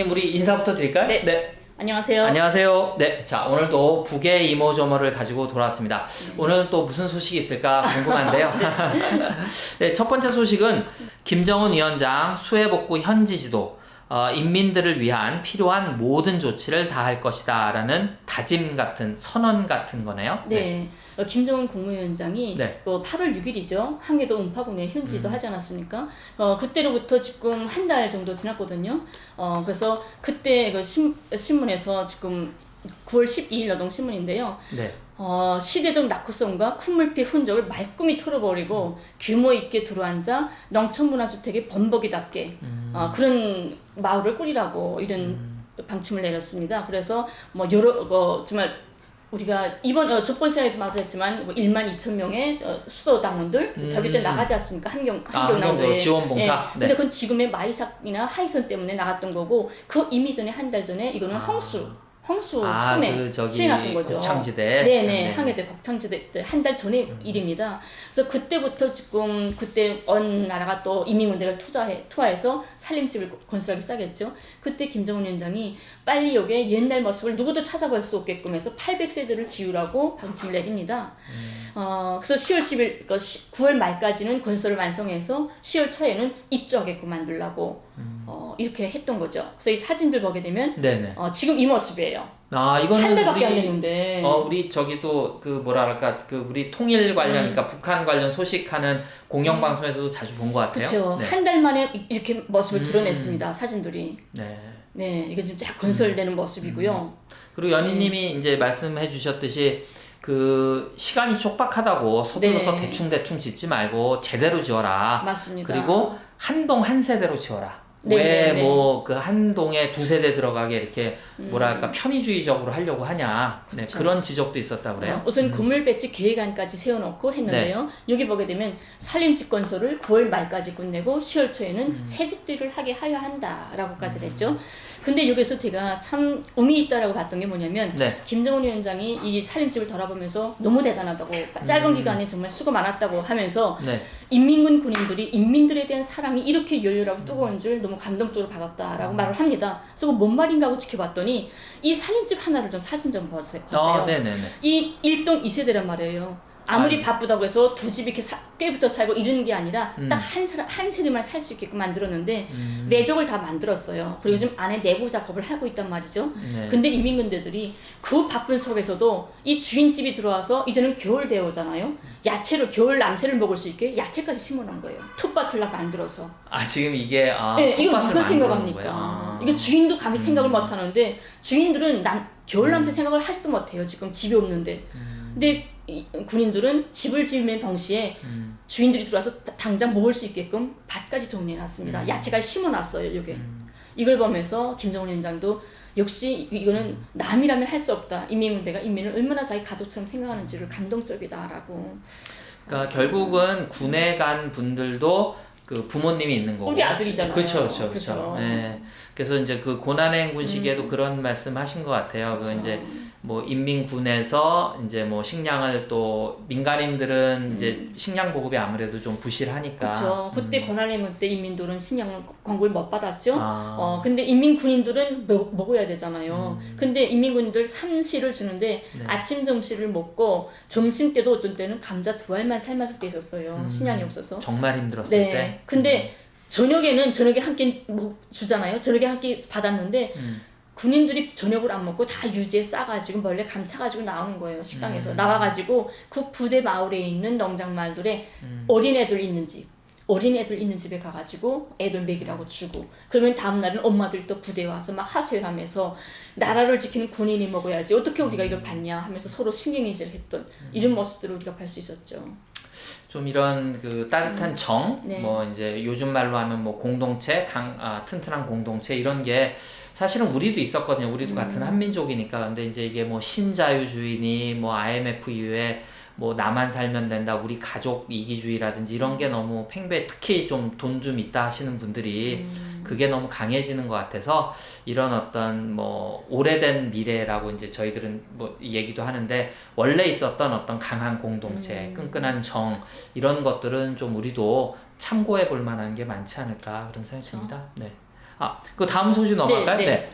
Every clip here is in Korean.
연희님 우리 인사부터 드릴까요? 네. 안녕하세요. 안녕하세요. 네, 자 오늘도 북의 이모저모를 가지고 돌아왔습니다. 오늘은 또 무슨 소식이 있을까 궁금한데요. 네, 첫 번째 소식은 김정은 위원장 수해복구 현지 지도, 인민들을 위한 필요한 모든 조치를 다할 것이다 라는 다짐 같은 선언 같은 거네요. 네. 김정은 국무위원장이 네. 8월 6일이죠. 항해도 음파군에 현지도 하지 않았습니까? 그때로부터 지금 한 달 정도 지났거든요. 그래서 그때 그 신문에서 지금 9월 12일 노동신문인데요. 네. 시대적 낙후성과 콧물피 흔적을 말끔히 털어버리고 규모 있게 들어앉아 농촌문화주택의 범벅이답게 그런 마을을 꾸리라고 이런 방침을 내렸습니다. 그래서 뭐 여러 정말 우리가 이번 저번 시간에도 말을 했지만 1만 2천 명의 수도 당원들 결국 때 나가지 않습니까? 함경남도에 지원봉사. 예. 네. 근데 그건 지금의 마이삭이나 하이선 때문에 나갔던 거고 그 이미 전에 한 달 전에 이거는 홍수 처음에 시행했던 거죠. 곡창지대. 네네. 항해대 곡창지대 때 한 달 전의 일입니다. 그래서 그때부터 지금 그때 온 나라가 또 인민군대를 투하해서 살림집을 건설하기 시작했죠. 그때 김정은 위원장이 빨리 여기에 옛날 모습을 누구도 찾아볼 수 없게끔 해서 800세대를 지으라고 방침을 내립니다. 그래서 10월 10일, 9월 말까지는 건설을 완성해서 10월 초에는 입주하게끔 만들라고 이렇게 했던 거죠. 그래서 이 사진들 보게 되면 지금 이 모습이에요. 이거는 한 달밖에 안 됐는데. 우리 저기도 그 뭐랄까 그 우리 통일 관련, 그러니까 북한 관련 소식하는 공영방송에서도 자주 본 것 같아요. 그렇죠. 네. 한 달 만에 이렇게 모습을 드러냈습니다. 사진들이. 네. 이게 지금 쫙 건설되는 모습이고요. 그리고 연희님이 이제 말씀해 주셨듯이 그 시간이 촉박하다고 서둘러서 대충 짓지 말고 제대로 지어라. 맞습니다. 그리고 한 동 한 세대로 지어라. 왜 뭐 그 한 동에 두 세대 들어가게 이렇게 뭐랄까 편의주의적으로 하려고 하냐. 네, 그런 지적도 있었다고 그래요. 우선 건물 배치 계획안까지 세워놓고 했는데요. 여기 보게 되면 살림집 건설을 9월 말까지 끝내고 10월 초에는 새집들을 하게 하여 한다라고까지 됐죠. 근데 여기서 제가 참 의미 있다라고 봤던 게 뭐냐면 김정은 위원장이 이 살림집을 돌아보면서 너무 대단하다고 짧은 기간에 정말 수고 많았다고 하면서 인민군 군인들이 인민들에 대한 사랑이 이렇게 열렬하고 뜨거운 줄 너무 감동적으로 받았다라고 말을 합니다. 그래서 뭔 말인가 하고 지켜봤더니 이 살림집 하나를 좀 사진 좀 보세요. 이 1동 2세대란 말이에요. 아무리 바쁘다고 해서 두 집 이렇게 꽤 붙어 살고 이러는 게 아니라 딱 한 세대만 살 수 있게끔 만들었는데 외벽을 다 만들었어요. 그리고 지금 안에 내부 작업을 하고 있단 말이죠. 근데 인민군대들이 그 바쁜 속에서도 이 주인집이 들어와서 이제는 겨울 되어잖아요. 야채를 겨울 남새를 먹을 수 있게 야채까지 심어놓은 거예요. 텃밭을 다 만들어서. 지금 이게 이거 누가 생각합니까? 이게 주인도 감히 생각을 못 하는데 주인들은 겨울 남새 생각을 하지도 못해요. 지금 집이 없는데. 근데 군인들은 집을 지으면 동시에 주인들이 들어와서 당장 먹을 수 있게끔 밭까지 정리해놨습니다. 야채까지 심어놨어요. 여기. 이걸 보면서 김정은 위원장도 역시 이거는 남이라면 할 수 없다. 인민군대가 인민을 얼마나 자기 가족처럼 생각하는지를 감동적이다라고. 그러니까 결국은 군에 간 분들도 그 부모님이 있는 거고. 우리 아들이잖아요. 그렇죠. 네. 그래서 이제 그 고난의 군 시기에도 그런 말씀하신 것 같아요. 그 이제 뭐 인민군에서 이제 뭐 식량을 또 민간인들은 이제 식량 보급이 아무래도 좀 부실하니까. 그렇죠. 그때 고난의 군 때 인민들은 식량을 공급을 못 받았죠. 근데 인민군인들은 먹어야 되잖아요. 근데 인민군인들 삼시를 주는데 아침 점심을 먹고 점심 때도 어떤 때는 감자 2알만 삶아줄 때 있었어요. 식량이 없어서. 정말 힘들었을 때. 근데 저녁에 한 끼 주잖아요. 저녁에 한 끼 받았는데 군인들이 저녁을 안 먹고 다 유지에 싸가지고 몰래 감차가지고 나오는 거예요. 식당에서 나와가지고 그 부대 마을에 있는 농장마을들에 어린애들 있는 집에 가가지고 애들 먹이라고 주고, 그러면 다음날은 엄마들이 또 부대에 와서 막 하소연하면서 나라를 지키는 군인이 먹어야지 어떻게 우리가 이걸 받냐 하면서 서로 신경질을 했던 이런 모습들을 우리가 볼 수 있었죠. 좀 이런 그 따뜻한 정, 뭐 이제 요즘 말로 하면 뭐 공동체, 튼튼한 공동체 이런 게 사실은 우리도 있었거든요. 우리도 같은 한민족이니까. 근데 이제 이게 뭐 신자유주의니 뭐 IMF 이후에 뭐 나만 살면 된다, 우리 가족 이기주의라든지 이런 게 너무 팽배, 특히 좀 돈 좀 있다 하시는 분들이 그게 너무 강해지는 것 같아서 이런 어떤 뭐 오래된 미래라고 이제 저희들은 뭐 얘기도 하는데 원래 있었던 어떤 강한 공동체, 끈끈한 정 이런 것들은 좀 우리도 참고해 볼 만한 게 많지 않을까 그런 생각이 듭니다. 네. 그 다음 소식 넘어갈까요? 네. 네.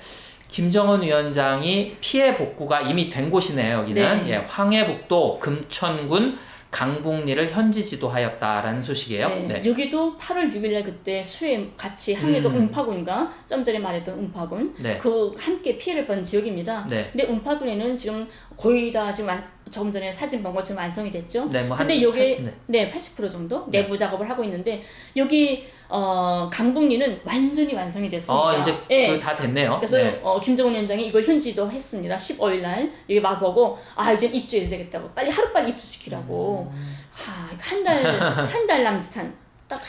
김정은 위원장이 피해 복구가 이미 된 곳이네요. 여기는 네. 예, 황해북도 금천군 강북리를 현지 지도하였다라는 소식이에요. 네. 네. 여기도 8월 6일날 그때 수해 같이 항해도 운파군과 좀 전에 말했던 운파군 네. 그 함께 피해를 본 지역입니다. 네. 근데 운파군에는 지금 거의 다 지금 조금 전에 사진 본 것처럼 완성이 됐죠. 네, 뭐 근데 한 여기 네. 80% 정도 내부 작업을 하고 있는데 여기 강북리는 완전히 완성이 됐습니다. 이제 네. 그 다 됐네요. 그래서 네. 김정은 위원장이 이걸 현지도 했습니다. 15일 날 여기 와보고 이제 입주해야 되겠다고 하루빨리 입주시키라고 한 달 남짓한 딱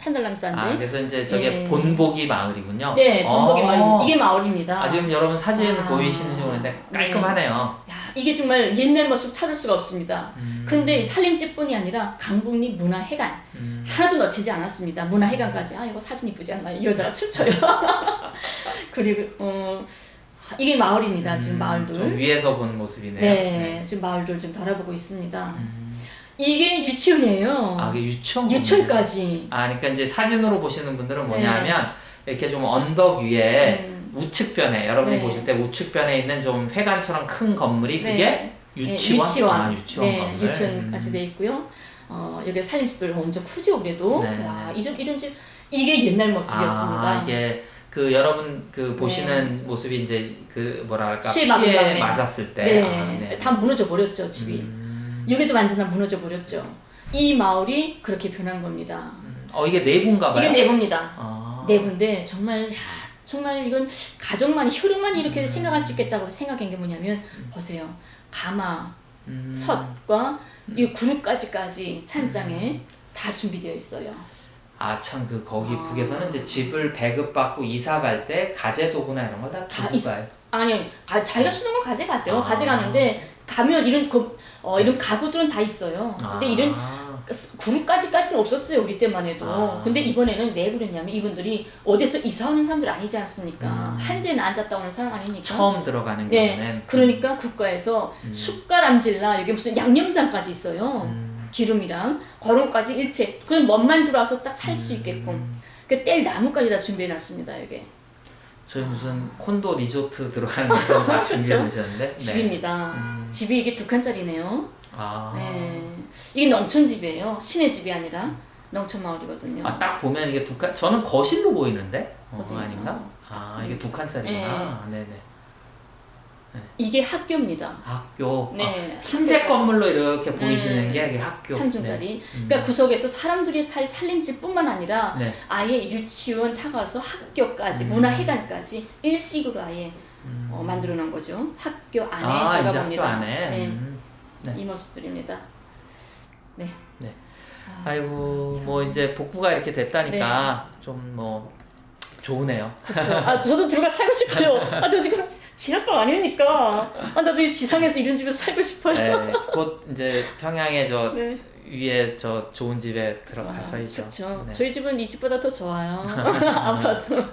한 달 남짓한데 그래서 이제 저게 본보기 마을이군요. 네, 본보기 마을입니다. 이게 마을입니다. 지금 여러분 사진 보이시는지 모르는데 깔끔하네요. 네. 이게 정말 옛날 모습 찾을 수가 없습니다. 근데 살림집뿐이 아니라 강북리 문화회관 하나도 놓치지 않았습니다. 문화회관까지 이거 사진 이쁘지 않나요? 이 여자가 춤춰요. 그리고 이게 마을입니다. 지금 마을들. 좀 위에서 본 모습이네요. 네, 지금 마을들 좀 돌아보고 있습니다. 이게 유치원이에요. 이게 유치원까지. 그러니까 이제 사진으로 보시는 분들은 뭐냐면 이렇게 좀 언덕 위에 우측변에 여러분이 보실 때 우측변에 있는 좀 회관처럼 큰 건물이 그게 유치원. 유치원 건물. 유치원까지 돼 있고요. 여기 살림집들 엄청 크죠, 그래도. 네. 이런 집 이게 옛날 모습이었습니다. 이게 그 여러분 그 보시는 모습이 이제 그 뭐랄까 피해 피해 맞았을 때 다 무너져 버렸죠, 집이. 여기도 완전 다 무너져 버렸죠. 이 마을이 그렇게 변한 겁니다. 이게 내부인가 봐요. 이게 내부입니다. 내부인데 정말 이건 가족만이 혈육만이 이렇게 생각할 수 있겠다고 생각한 게 뭐냐면 보세요. 가마, 솥과 이 그릇까지 찬장에 다 준비되어 있어요. 참 거기 북에서는 이제 집을 배급받고 이사 갈 때 가재 도구나 이런 거 다 두고 가요. 아니, 자기가 쓰는 건 가져가죠. 가져가는데 가면 이런 가구들은 다 있어요. 근데 이런 그룹까지는 없었어요, 우리 때만 해도. 근데 이번에는 왜 그랬냐면 이분들이 어디서 이사 오는 사람들 아니지 않습니까? 한지에 앉았다 오는 사람 아니니까. 처음 들어가는 경우는. 그러니까 국가에서 숟가람질라 여기 무슨 양념장까지 있어요. 기름이랑 그런까지 일체 그냥 멋만 들어와서 딱 살 수 있게끔 그 뗄 나무까지 다 준비해놨습니다. 여기. 저희 무슨 콘도 리조트 들어가는 거 다 준비해 놓으셨는데. 집입니다. 집이 이게 2칸짜리네요. 네. 이게 농촌집이에요. 시내 집이 아니라 농촌 마을이거든요. 딱 보면 이게 2칸, 저는 거실로 보이는데? 어디요? 아닌가? 이게 2칸짜리구나. 네네. 이게 학교입니다. 학교. 네. 흰색 건물로 이렇게 보이시는 게 이게 학교. 3층짜리. 그러니까 구석에서 사람들이 살 살림집뿐만 아니라 아예 유치원 타가서 학교까지 문화회관까지 일식으로 아예 만들어 놓은 거죠. 학교 안에 들어가 봅니다. 학교 안에. 이 모습들입니다. 네. 아이고 뭐 이제 복구가 이렇게 됐다니까 좀 뭐 좋으네요. 그렇죠. 저도 들어가 살고 싶어요. 저 지금 진학방 아닙니까? 나도 이 지상에서 이런 집에서 살고 싶어요. 네, 곧 이제 평양에 위에 저 좋은 집에 들어가서이죠. 그렇죠. 저희 집은 이 집보다 더 좋아요. 아파트.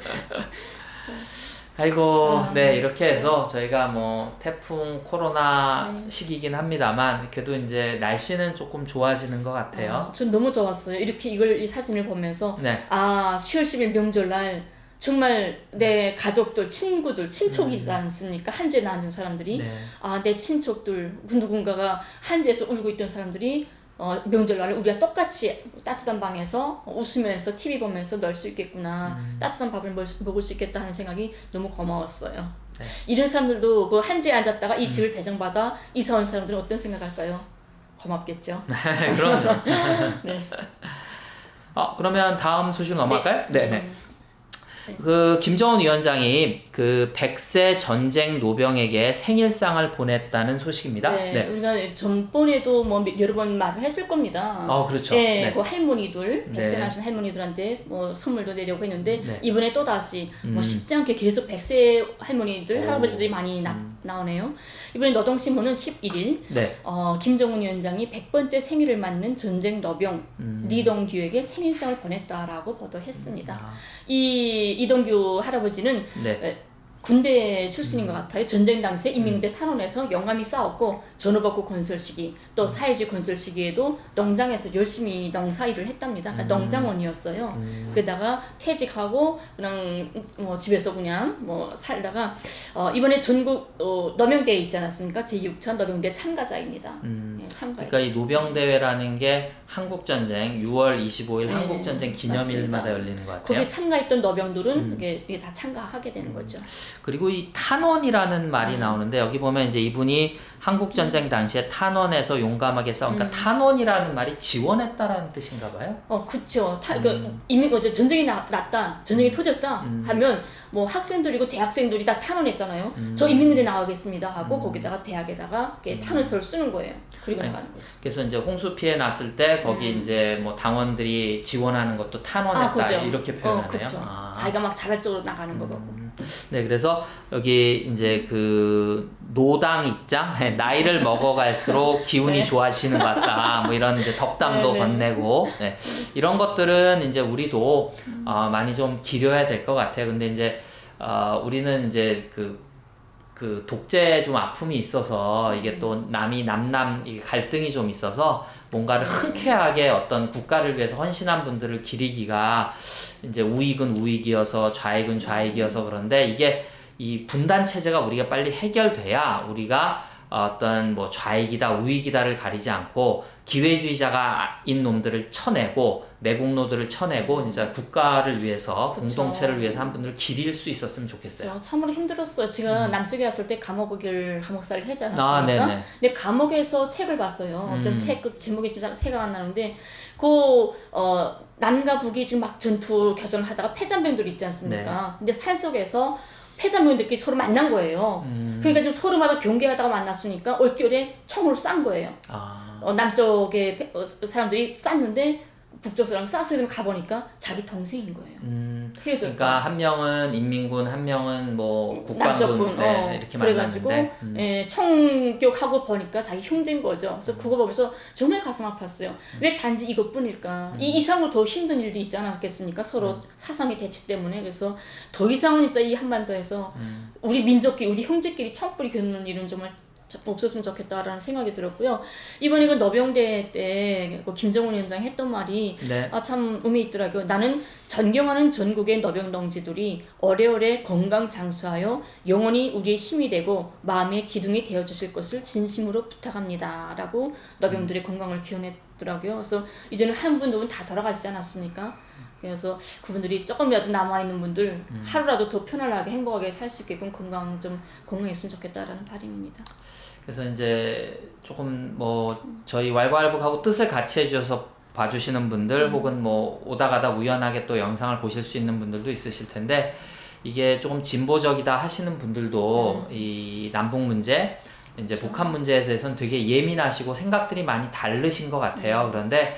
아이고, 이렇게 해서 저희가 뭐 태풍 코로나 시기이긴 합니다만 그래도 이제 날씨는 조금 좋아지는 것 같아요. 전 너무 좋았어요. 이렇게 이 사진을 보면서 10월 10일 명절날 정말 내 가족들, 친구들, 친척이지 않습니까? 한지에 나앉은 사람들이 내 친척들 누군가가 한지에서 울고 있던 사람들이 명절날에 우리가 똑같이 따뜻한 방에서 웃으면서 TV 보면서 놀 수 있겠구나. 따뜻한 밥을 먹을 수 있겠다 하는 생각이 너무 고마웠어요. 이런 사람들도 그 한지에 앉았다가 이 집을 배정받아 이사 온 사람들은 어떤 생각할까요? 고맙겠죠. 그럼요. 그러면 다음 소식 넘어갈까요? 네. 그 김정은 위원장이 그 100세 전쟁 노병에게 생일상을 보냈다는 소식입니다. 우리가 전번에도 뭐 여러 번 말을 했을 겁니다. 그렇죠. 그 할머니들, 100세 나신 할머니들한테 뭐 선물도 내려고 했는데 이번에 또 다시 뭐 쉽지 않게 계속 100세 할머니들, 할아버지들이 많이 나오네요. 이번에 노동신문은 11일 김정은 위원장이 100번째 생일을 맞는 전쟁 노병 리동규에게 생일상을 보냈다라고 보도했습니다. 이동규 할아버지는 군대 출신인 것 같아요. 전쟁 당시에 인민군대 탄원에서 영감이 싸웠고 전후복구 건설 시기 또 사회주의 건설 시기에도 농장에서 열심히 농사일을 했답니다. 그러니까 농장원이었어요. 그러다가 퇴직하고 그냥 뭐 집에서 그냥 뭐 살다가 이번에 전국 노병대회 있지 않았습니까? 제6차 노병대 참가자입니다. 네, 참가. 그러니까 이 노병대회라는 게 한국전쟁 6월 25일 한국전쟁 기념일마다 맞습니다. 열리는 것 같아요. 거기에 참가했던 노병들은 이게 다 참가하게 되는 거죠. 그리고 이 탄원이라는 말이 나오는데 여기 보면 이제 이분이 한국전쟁 당시에 탄원에서 용감하게 싸우니까 탄원이라는 말이 지원했다라는 뜻인가 봐요. 그쵸. 이미 전쟁이 났다, 전쟁이 터졌다 하면 뭐 학생들이고 대학생들이 다 탄원했잖아요. 저 인민군대 나가겠습니다 하고 거기다가 대학에다가 탄원서를 쓰는 거예요. 그리고 나가는 거죠. 그래서 이제 홍수 피해 났을 때 거기 이제 뭐 당원들이 지원하는 것도 탄원했다 그죠. 이렇게 표현하네요. 그쵸. 자기가 막 자발적으로 나가는 거고. 네, 그래서 여기 이제 그 노당 입장, 나이를 먹어갈수록 기운이 네. 좋아지는 것 같다. 뭐 이런 이제 덕담도 네, 네. 건네고, 네. 이런 것들은 이제 우리도 많이 좀 기려야 될 것 같아요. 근데 이제 우리는 이제 그 독재 좀 아픔이 있어서 이게 또 남이 남남 이게 갈등이 좀 있어서 뭔가를 흔쾌하게 어떤 국가를 위해서 헌신한 분들을 기리기가 이제 우익은 우익이어서 좌익은 좌익이어서 그런데 이게 이 분단 체제가 우리가 빨리 해결돼야 우리가 어떤 뭐 좌익이다 우익이다를 가리지 않고 기회주의자가인 놈들을 쳐내고 매국노들을 쳐내고 진짜 국가를 위해서 그쵸. 공동체를 위해서 한 분들을 기릴 수 있었으면 좋겠어요. 참으로 힘들었어요. 제가 남쪽에 갔을 때 감옥살이를 하지 않았습니까? 네네. 근데 감옥에서 책을 봤어요. 어떤 책 그 제목이 좀 생각 안 나는데 남과 북이 지금 막 전투 교전을 하다가 패잔병들 있지 않습니까? 네. 근데 산속에서 패잔병들끼리 서로 만난 거예요. 그러니까 지금 서로마다 경계하다가 만났으니까 올겨울에 총으로 싼 거예요. 남쪽의 사람들이 쌌는데 북쪽 사람 쌌어요. 가보니까 자기 동생인 거예요. 헤어졌다. 그러니까 한 명은 인민군, 한 명은 뭐 국방군 남쪽군, 이렇게 그래가지고 만났는데 총격하고 보니까 자기 형제인 거죠. 그래서 그거 보면서 정말 가슴 아팠어요. 왜 단지 이것뿐일까? 이 이상으로 더 힘든 일도 있지 않았겠습니까? 서로 사상의 대치 때문에. 그래서 더 이상은 진짜 이 한반도에서 우리 민족끼리, 우리 형제끼리 총불이 겨누는 일은 정말 없었으면 좋겠다라는 생각이 들었고요. 이번에 그 노병대 때 김정은 위원장이 했던 말이 참 의미 있더라고요. 나는 존경하는 전국의 노병 동지들이 오래오래 건강 장수하여 영원히 우리의 힘이 되고 마음의 기둥이 되어주실 것을 진심으로 부탁합니다. 라고 노병들의 건강을 기원했더라고요. 그래서 이제는 한 분, 두 분 다 돌아가시지 않았습니까? 그래서 그분들이 조금이라도 남아있는 분들 하루라도 더 편안하게 행복하게 살 수 있게끔 건강했으면 좋겠다라는 바람입니다. 그래서 이제 조금 뭐 저희 왈가왈부하고 뜻을 같이 해주셔서 봐주시는 분들 혹은 뭐 오다 가다 우연하게 또 영상을 보실 수 있는 분들도 있으실 텐데 이게 조금 진보적이다 하시는 분들도 이 남북 문제 이제 북한 문제에 대해서는 되게 예민하시고 생각들이 많이 다르신 것 같아요. 그런데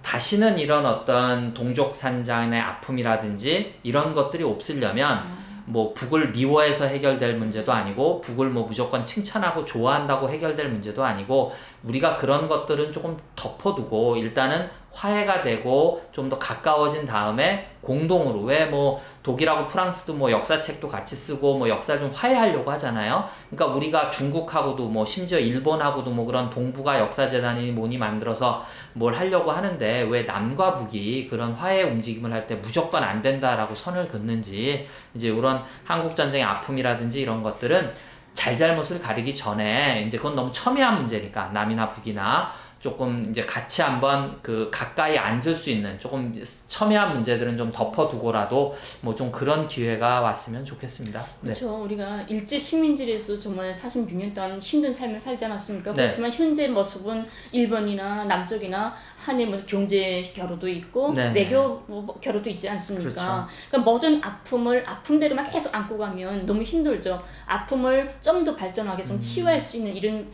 다시는 이런 어떤 동족산장의 아픔이라든지 이런 것들이 없으려면 뭐 북을 미워해서 해결될 문제도 아니고 북을 뭐 무조건 칭찬하고 좋아한다고 해결될 문제도 아니고 우리가 그런 것들은 조금 덮어두고 일단은 화해가 되고 좀 더 가까워진 다음에 공동으로 왜 뭐 독일하고 프랑스도 뭐 역사책도 같이 쓰고 뭐 역사를 좀 화해하려고 하잖아요. 그러니까 우리가 중국하고도 뭐 심지어 일본하고도 뭐 그런 동북아 역사재단이 뭐니 만들어서 뭘 하려고 하는데 왜 남과 북이 그런 화해 움직임을 할 때 무조건 안 된다라고 선을 긋는지 이제 이런 한국전쟁의 아픔이라든지 이런 것들은 잘잘못을 가리기 전에 이제 그건 너무 첨예한 문제니까 남이나 북이나 조금 이제 같이 한번 그 가까이 앉을 수 있는 조금 첨예한 문제들은 좀 덮어두고라도 뭐 좀 그런 기회가 왔으면 좋겠습니다. 네. 그렇죠. 우리가 일제 식민지에서 정말 46년 동안 힘든 삶을 살지 않았습니까? 네. 그렇지만 현재 모습은 일본이나 남쪽이나 한일 뭐 경제 결호도 있고 네. 외교 결호도 있지 않습니까? 그렇죠. 그러니까 모든 아픔을 아픔대로만 계속 안고 가면 너무 힘들죠. 아픔을 좀 더 발전하게 좀 치유할 수 있는 이런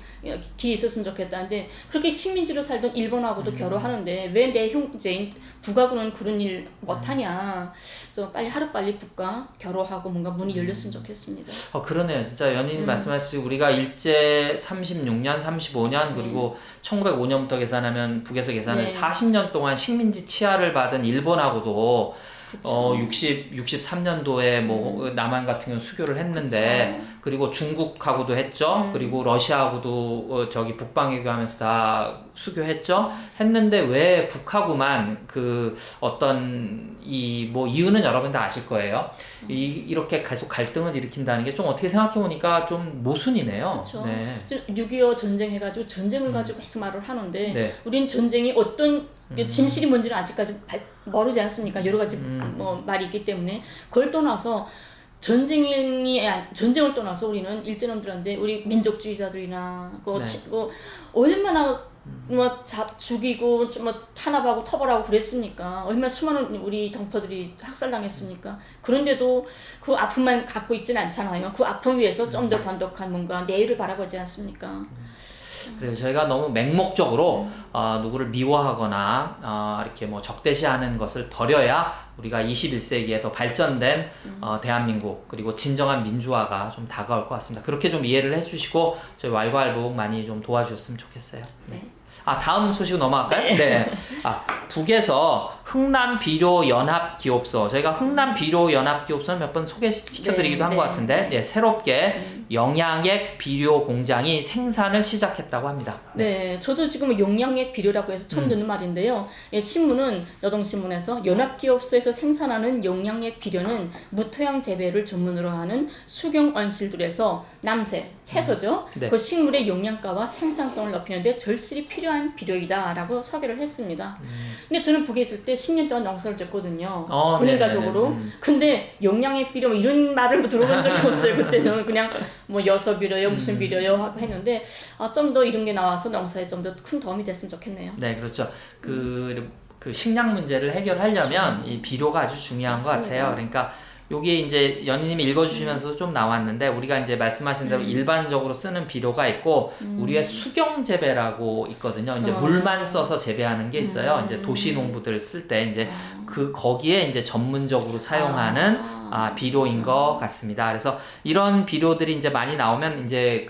길이 있었으면 좋겠다는데 그렇게 식민지로 살던 일본하고도 결혼하는데 왜 내 형제인 북하고는 그런 일 못하냐. 그래서 하루빨리 북과 결혼하고 뭔가 문이 열렸으면 좋겠습니다. 그러네요. 진짜 연인님 말씀하셨듯이 우리가 일제 36년, 35년 그리고 1905년부터 계산하면 북에서 계산하면 네. 40년 동안 식민지 치하를 받은 일본하고도 그쵸. 63년도에 뭐 남한 같은 경우 수교를 했는데 그쵸. 그리고 중국하고도 했죠. 그리고 러시아하고도 저기 북방외교하면서 다 수교했죠. 했는데 왜 북하고만 그 어떤 이 뭐 이유는 여러분 다 아실 거예요. 이렇게 계속 갈등을 일으킨다는 게 좀 어떻게 생각해 보니까 좀 모순이네요. 그렇죠. 네. 6.25 전쟁 해가지고 전쟁을 가지고 계속 말을 하는데 네. 우리는 전쟁이 어떤 진실이 뭔지는 아직까지 모르지 않습니까? 여러 가지 뭐 말이 있기 때문에 그걸 떠나서 전쟁을 떠나서 우리는 일제놈들한테 우리 민족주의자들이나 얼마나 뭐 죽이고 뭐 탄압하고 터벌하고 그랬습니까? 얼마나 수많은 우리 동포들이 학살당했습니까? 그런데도 그 아픔만 갖고 있지는 않잖아요. 그 아픔 위해서 좀 더 단독한 뭔가 내일을 바라보지 않습니까? 그래서 저희가 너무 맹목적으로 누구를 미워하거나 이렇게 뭐 적대시하는 것을 버려야 우리가 21세기에 더 발전된 대한민국 그리고 진정한 민주화가 좀 다가올 것 같습니다. 그렇게 좀 이해를 해주시고 저희 왈가왈부 많이 좀 도와주셨으면 좋겠어요. 네. 다음 소식 넘어갈까요? 네. 북에서 흥남비료연합기업소 저희가 흥남비료연합기업소는 몇 번 소개시켜드리기도 한 것 같은데 네, 새롭게 영양액 비료 공장이 생산을 시작했다고 합니다. 네, 저도 지금 용량액 비료라고 해서 처음 듣는 말인데요. 예, 신문은 노동신문에서 연합기업소에서 생산하는 용량액 비료는 무토양 재배를 전문으로 하는 수경 온실들에서 남새, 채소죠. 네. 그 식물의 용량가와 생산성을 높이는 데 절실히 필요한 비료이다라고 소개를 했습니다. 근데 저는 북에 있을 때 10년 동안 농사를 졌거든요. 군인 가족으로. 근데 용량액 비료 뭐 이런 말을 들어본 적이 없어요. 그때는 그냥 뭐 여서 비료요, 무슨 비료요 하고 했는데 좀 더 이런 게 나와서 농사에 좀 더 큰 도움이 됐으면 좋겠네요. 네, 그렇죠. 그 식량 문제를 해결하려면 이 비료가 아주 중요한 것 같아요. 그러니까 여기 이제 연희님이 읽어주시면서도 좀 나왔는데 우리가 이제 말씀하신 대로 일반적으로 쓰는 비료가 있고 우리의 수경 재배라고 있거든요. 이제 물만 써서 재배하는 게 있어요. 이제 도시 농부들 쓸 때 이제 거기에 이제 전문적으로 사용하는 비료인 것 같습니다. 그래서 이런 비료들이 이제 많이 나오면 이제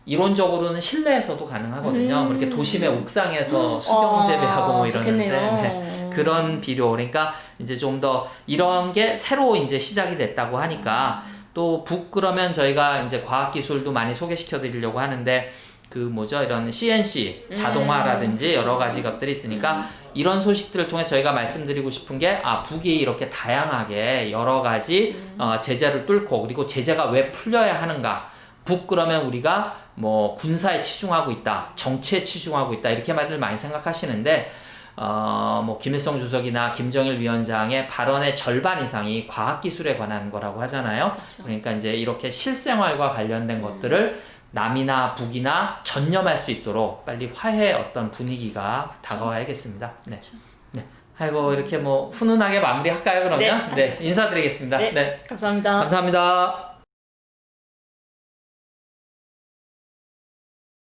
이론적으로는 실내에서도 가능하거든요. 이렇게 도심의 옥상에서 수경 재배하고 뭐 이러는데 네, 그런 비료 그러니까 이제 좀 더 이런 게 새로 이제 시작이 됐다고 하니까 또 그러면 저희가 이제 과학 기술도 많이 소개시켜 드리려고 하는데 이런 CNC 자동화라든지 여러 가지 것들이 있으니까 이런 소식들을 통해 저희가 말씀드리고 싶은 게 북이 이렇게 다양하게 여러 가지 제재를 뚫고 그리고 제재가 왜 풀려야 하는가 그러면 우리가 뭐 군사에 치중하고 있다, 정치에 치중하고 있다 이렇게 많이 생각하시는데 뭐 김일성 주석이나 김정일 위원장의 발언의 절반 이상이 과학기술에 관한 거라고 하잖아요. 그렇죠. 그러니까 이제 이렇게 실생활과 관련된 것들을 남이나 북이나 전념할 수 있도록 빨리 화해의 어떤 분위기가 다가와야겠습니다. 네. 네. 아이고 이렇게 뭐 훈훈하게 마무리할까요 그러면? 네, 인사드리겠습니다. 네. 감사합니다. 감사합니다.